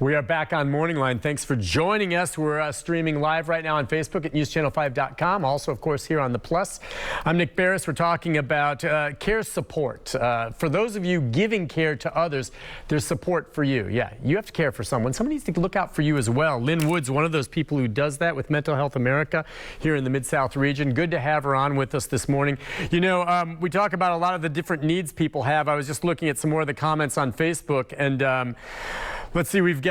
We are back on MorningLine. Thanks for joining us. We're streaming live right now on Facebook at newschannel5.com. Also, of course, here on the Plus. I'm Nick Barris. We're talking about care support. For those of you giving care to others, there's support for you. Yeah, you have to care for someone. Someone needs to look out for you as well. Lynn Wood's one of those people who does that with Mental Health America here in the Mid South region. Good to have her on with us this morning. You know, we talk about a lot of the different needs people have. I was just looking at some more of the comments on Facebook, and let's see, we've got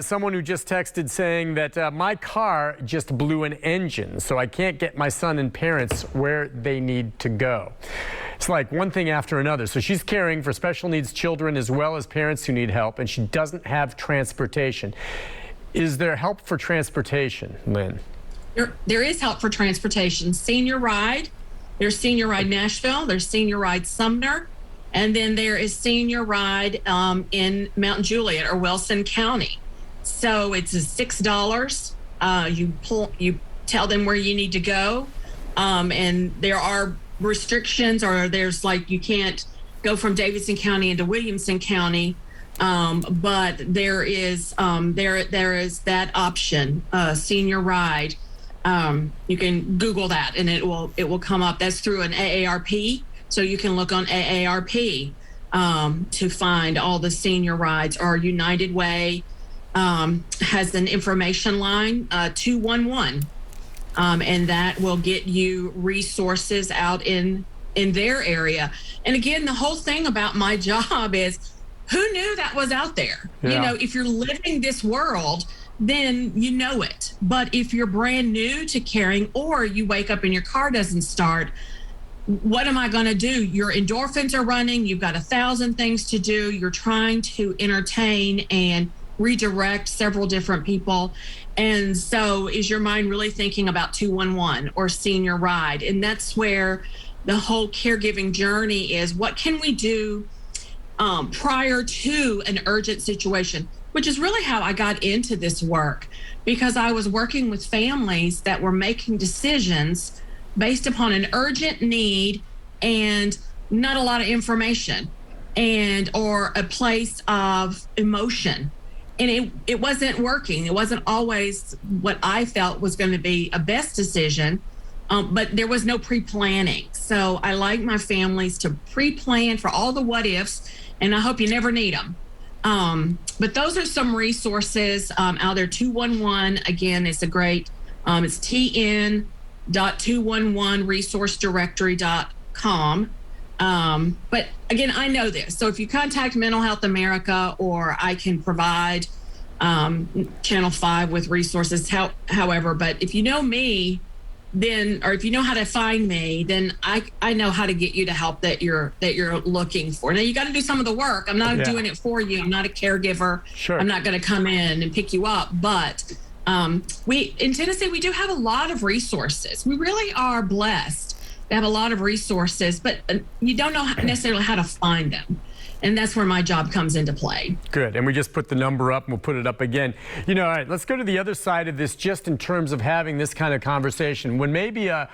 someone who just texted saying that my car just blew an engine, so I can't get my son and parents where they need to go. It's like one thing after another. So she's caring for special needs children as well as parents who need help, and she doesn't have transportation. Is there help for transportation, Lynn? There is help for transportation. Senior Ride, there's Senior Ride Nashville, there's Senior Ride Sumner, and then there is Senior Ride in Mount Juliet or Wilson County. So it's $6. You tell them where you need to go, and there are restrictions, or there's like you can't go from Davidson County into Williamson County, but there is that option, Senior Ride. You can Google that, and it will come up. That's through an AARP. So you can look on AARP to find all the senior rides. Or United Way has an information line, 211, and that will get you resources out in their area. And again, the whole thing about my job is, who knew that was out there? Yeah. You know, if you're living this world, then you know it. But if you're brand new to caring, or you wake up and your car doesn't start, what am I going to do? Your endorphins are running. You've got 1,000 things to do. You're trying to entertain and redirect several different people. And so is your mind really thinking about 211 or Senior Ride? And that's where the whole caregiving journey is. What can we do prior to an urgent situation? Which is really how I got into this work, because I was working with families that were making decisions based upon an urgent need and not a lot of information, and or a place of emotion. And it wasn't working. It wasn't always what I felt was going to be a best decision, but there was no pre-planning. So I like my families to pre-plan for all the what ifs, and I hope you never need them. But those are some resources out there. 211, again, is a great, it's tn.211resourcedirectory.com. But again, I know this. So if you contact Mental Health America, or I can provide Channel 5 with resources, however, but if you know me, then, or if you know how to find me, then I know how to get you the help that you're looking for. Now you got to do some of the work. I'm not doing it for you. I'm not a caregiver. Sure. I'm not going to come in and pick you up, but we in Tennessee, we do have a lot of resources. We really are blessed to have a lot of resources, but you don't know necessarily how to find them. And that's where my job comes into play. Good. And we just put the number up, and we'll put it up again. You know, all right, let's go to the other side of this, just in terms of having this kind of conversation. When maybe a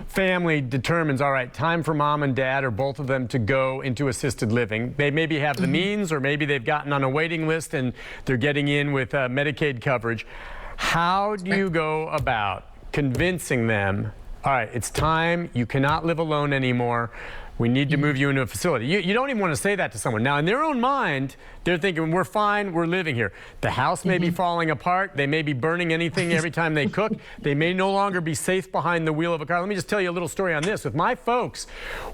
family determines, all right, time for mom and dad or both of them to go into assisted living. They maybe have the means, or maybe they've gotten on a waiting list and they're getting in with Medicaid coverage. How do you go about convincing them, all right, it's time, you cannot live alone anymore, we need to move you into a facility? You don't even want to say that to someone. Now, in their own mind, they're thinking, we're fine, we're living here. The house may be falling apart. They may be burning anything every time they cook. They may no longer be safe behind the wheel of a car. Let me just tell you a little story on this. With my folks,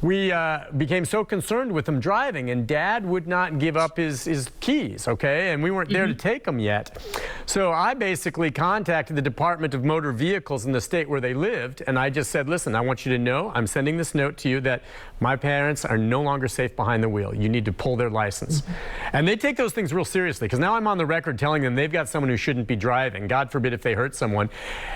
we became so concerned with them driving, and Dad would not give up his keys, okay? And we weren't there to take them yet. So I basically contacted the Department of Motor Vehicles in the state where they lived, and I just said, listen, I want you to know, I'm sending this note to you that my parents are no longer safe behind the wheel. You need to pull their license. And they take those things real seriously, because now I'm on the record telling them they've got someone who shouldn't be driving. God forbid if they hurt someone.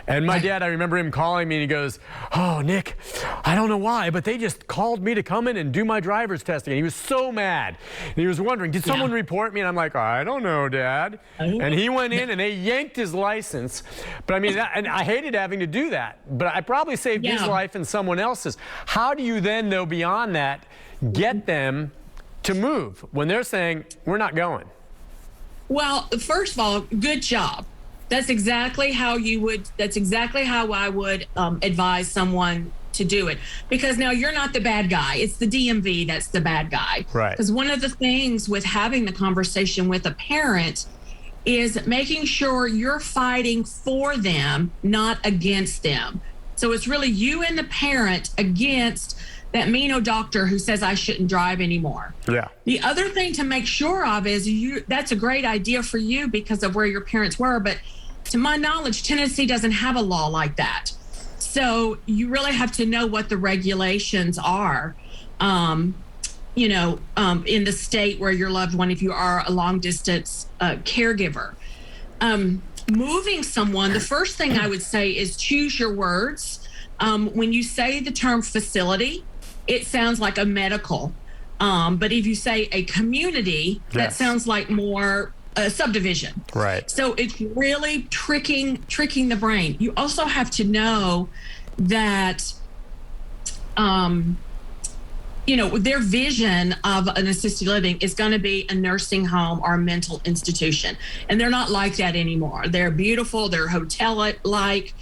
And my dad, I remember him calling me, and he goes, oh, Nick, I don't know why, but they just called me to come in and do my driver's testing. And he was so mad. And he was wondering, did someone report me? And I'm like, I don't know, Dad. And he went in and they yanked his license. But I mean, and I hated having to do that, but I probably saved his life and someone else's. How do you then, though, beyond that, get them to move when they're saying, we're not going? Well, first of all, good job. That's exactly how I would advise someone to do it, because now you're not the bad guy. It's the DMV that's the bad guy. Right. Because one of the things with having the conversation with a parent is making sure you're fighting for them, not against them. So it's really you and the parent against that mean old doctor who says I shouldn't drive anymore. Yeah. The other thing to make sure of is that's a great idea for you because of where your parents were. But to my knowledge, Tennessee doesn't have a law like that. So you really have to know what the regulations are, in the state where your loved one, if you are a long distance caregiver. Moving someone, the first thing I would say is choose your words. When you say the term facility, it sounds like a medical. But if you say a community, that sounds like more a subdivision. Right. So it's really tricking the brain. You also have to know that, their vision of an assisted living is going to be a nursing home or a mental institution. And they're not like that anymore. They're beautiful. They're hotel-like.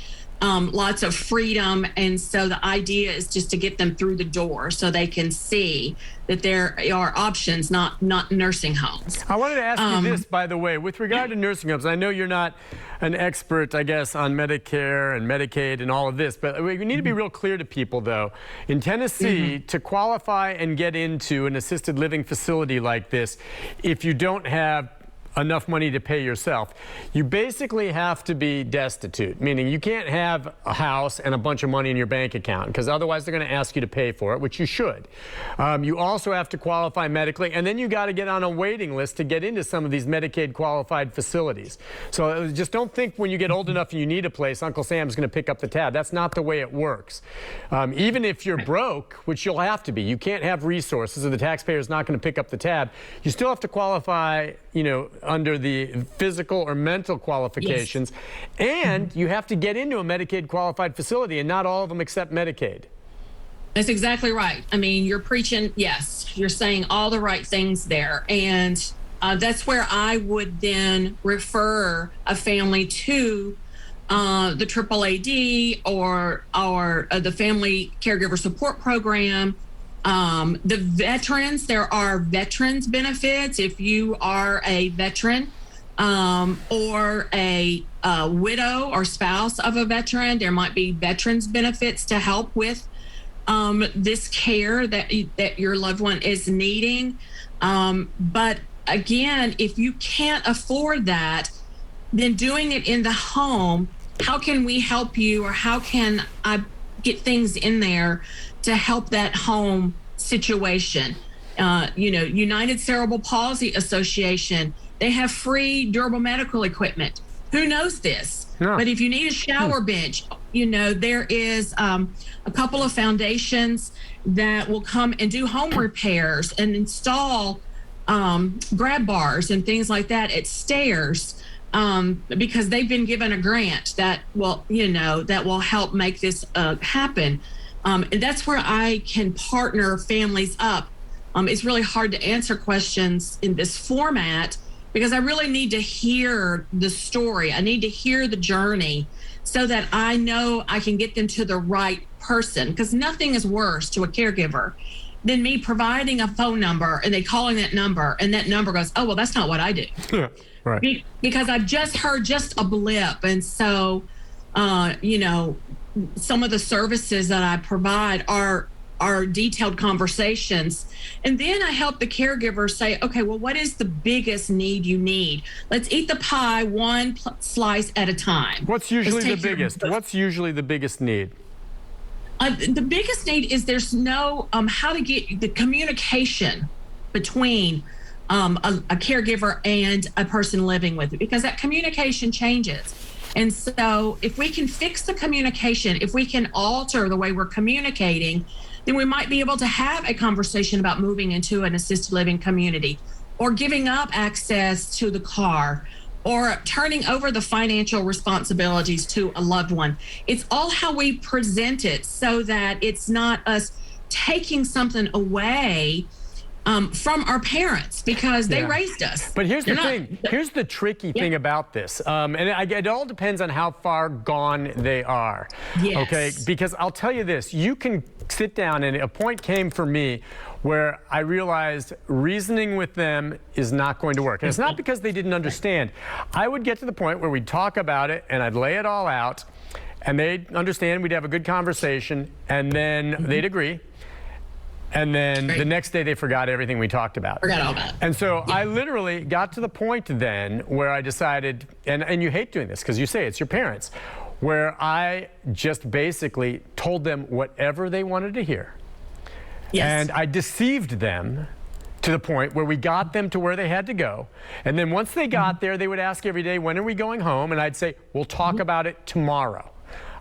Lots of freedom. And so the idea is just to get them through the door so they can see that there are options, not nursing homes. I wanted to ask you this, by the way, with regard to nursing homes. I know you're not an expert, I guess, on Medicare and Medicaid and all of this, but we need to be real clear to people, though. In Tennessee, to qualify and get into an assisted living facility like this, if you don't have enough money to pay yourself, you basically have to be destitute, meaning you can't have a house and a bunch of money in your bank account, because otherwise they're going to ask you to pay for it, which you should. You also have to qualify medically, and then you got to get on a waiting list to get into some of these Medicaid qualified facilities. So just don't think when you get old enough and you need a place, Uncle Sam's going to pick up the tab. That's not the way it works. Even if you're broke, which you'll have to be, you can't have resources, or the taxpayer's not going to pick up the tab. You still have to qualify, under the physical or mental qualifications, and you have to get into a Medicaid qualified facility, and not all of them accept Medicaid. That's exactly right. I mean, you're preaching, yes, you're saying all the right things there. And that's where I would then refer a family to the AAAD or the Family Caregiver Support Program. The veterans, there are veterans benefits. If you are a veteran or a widow or spouse of a veteran, there might be veterans benefits to help with this care that your loved one is needing. But again, if you can't afford that, then doing it in the home, how can we help you, or how can I get things in there to help that home situation? United Cerebral Palsy Association, they have free durable medical equipment. Who knows this? No. But if you need a shower bench, there is a couple of foundations that will come and do home repairs and install grab bars and things like that at stairs, because they've been given a grant that will help make this happen. And that's where I can partner families up. It's really hard to answer questions in this format because I really need to hear the story. I need to hear the journey so that I know I can get them to the right person, because nothing is worse to a caregiver than me providing a phone number and they calling that number, and that number goes, oh, well, that's not what I do. Yeah, right. Because I've just heard just a blip. And so, some of the services that I provide are detailed conversations. And then I help the caregiver say, okay, well, what is the biggest need you need? Let's eat the pie one slice at a time. What's usually the biggest? What's usually the biggest need? The biggest need is there's no how to get the communication between a caregiver and a person living with it, because that communication changes. And so if we can fix the communication, if we can alter the way we're communicating, then we might be able to have a conversation about moving into an assisted living community, or giving up access to the car, or turning over the financial responsibilities to a loved one. It's all how we present it so that it's not us taking something away from our parents because they raised us. But here's the thing. Here's the tricky thing about this. And it all depends on how far gone they are. Yes. Okay? Because I'll tell you this. You can sit down, and a point came for me where I realized reasoning with them is not going to work. And it's not because they didn't understand. I would get to the point where we'd talk about it, and I'd lay it all out, and they'd understand, we'd have a good conversation, and then they'd agree. And then the next day they forgot everything we talked about. Forgot all about it. And so I literally got to the point then where I decided, and you hate doing this because you say it's your parents, where I just basically told them whatever they wanted to hear. Yes. And I deceived them to the point where we got them to where they had to go. And then once they got there, they would ask every day, when are we going home? And I'd say, we'll talk about it tomorrow.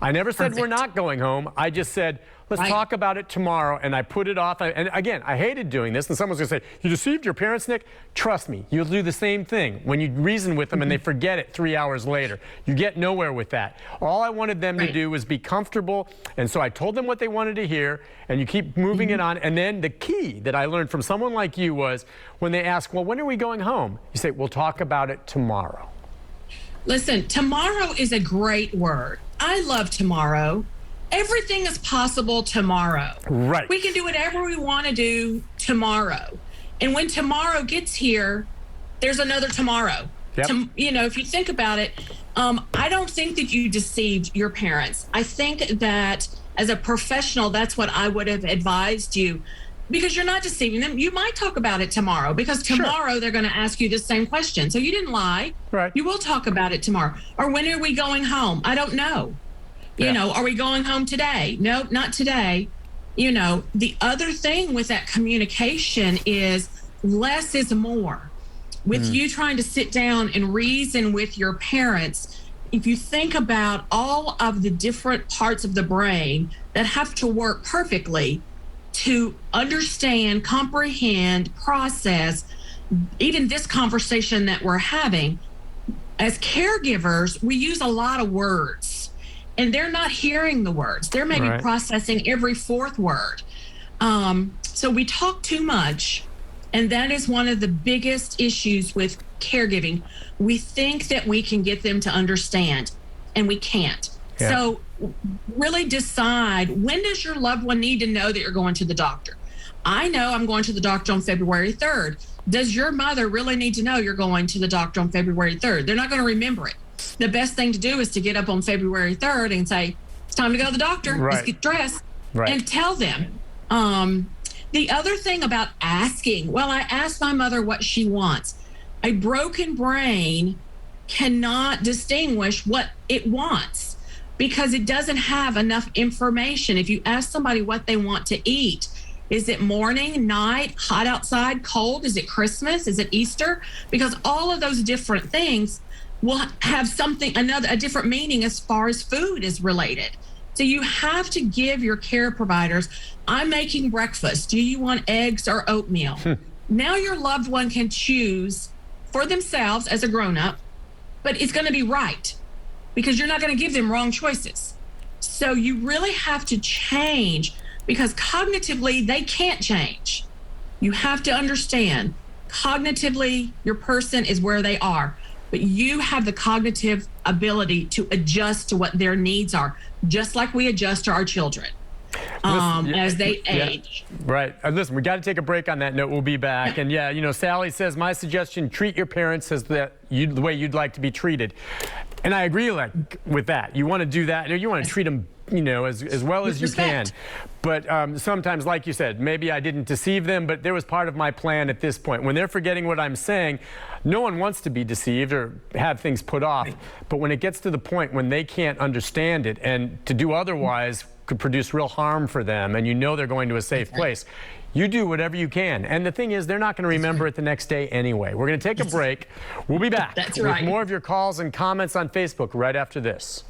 I never said we're not going home. I just said, let's talk about it tomorrow. And I put it off. And again, I hated doing this. And someone's going to say, you deceived your parents, Nick? Trust me, you'll do the same thing when you reason with them and they forget it 3 hours later. You get nowhere with that. All I wanted them to do was be comfortable. And so I told them what they wanted to hear. And you keep moving it on. And then the key that I learned from someone like you was when they ask, well, when are we going home? You say, we'll talk about it tomorrow. Listen, tomorrow is a great word. I love tomorrow. Everything is possible tomorrow. Right. We can do whatever we want to do tomorrow. And when tomorrow gets here, there's another tomorrow. Yep. If you think about it, I don't think that you deceived your parents. I think that as a professional, that's what I would have advised you. Because you're not deceiving them. You might talk about it tomorrow because tomorrow they're going to ask you the same question. So you didn't lie. Right. You will talk about it tomorrow. Or when are we going home? I don't know. Are we going home today? No, not today. The other thing with that communication is less is more. With you trying to sit down and reason with your parents, if you think about all of the different parts of the brain that have to work perfectly to understand, comprehend, process, even this conversation that we're having, as caregivers, we use a lot of words and they're not hearing the words. They're maybe processing every fourth word. So we talk too much. And that is one of the biggest issues with caregiving. We think that we can get them to understand and we can't. Yeah. So really decide, when does your loved one need to know that you're going to the doctor? I know I'm going to the doctor on February 3rd. Does your mother really need to know you're going to the doctor on February 3rd? They're not going to remember it. The best thing to do is to get up on February 3rd and say, it's time to go to the doctor. Let's get dressed and tell them. The other thing about asking, well, I asked my mother what she wants. A broken brain cannot distinguish what it wants, because it doesn't have enough information. If you ask somebody what they want to eat, is it morning, night, hot outside, cold? Is it Christmas? Is it Easter? Because all of those different things will have a different meaning as far as food is related. So you have to give your care providers, I'm making breakfast. Do you want eggs or oatmeal? Now your loved one can choose for themselves as a grown-up, but it's going to be right, because you're not going to give them wrong choices. So you really have to change, because cognitively they can't change. You have to understand, cognitively your person is where they are, but you have the cognitive ability to adjust to what their needs are, just like we adjust to our children as they age. Right. Listen, we got to take a break on that note. We'll be back. And Sally says, my suggestion, treat your parents as the way you'd like to be treated. And I agree with that. You want to do that. You want to treat them as well as you can. But sometimes, like you said, maybe I didn't deceive them, but there was part of my plan at this point. When they're forgetting what I'm saying, no one wants to be deceived or have things put off. But when it gets to the point when they can't understand it, and to do otherwise could produce real harm for them, and they're going to a safe place, you do whatever you can. And the thing is, they're not going to remember it the next day anyway. We're going to take a break. We'll be back with more of your calls and comments on Facebook right after this.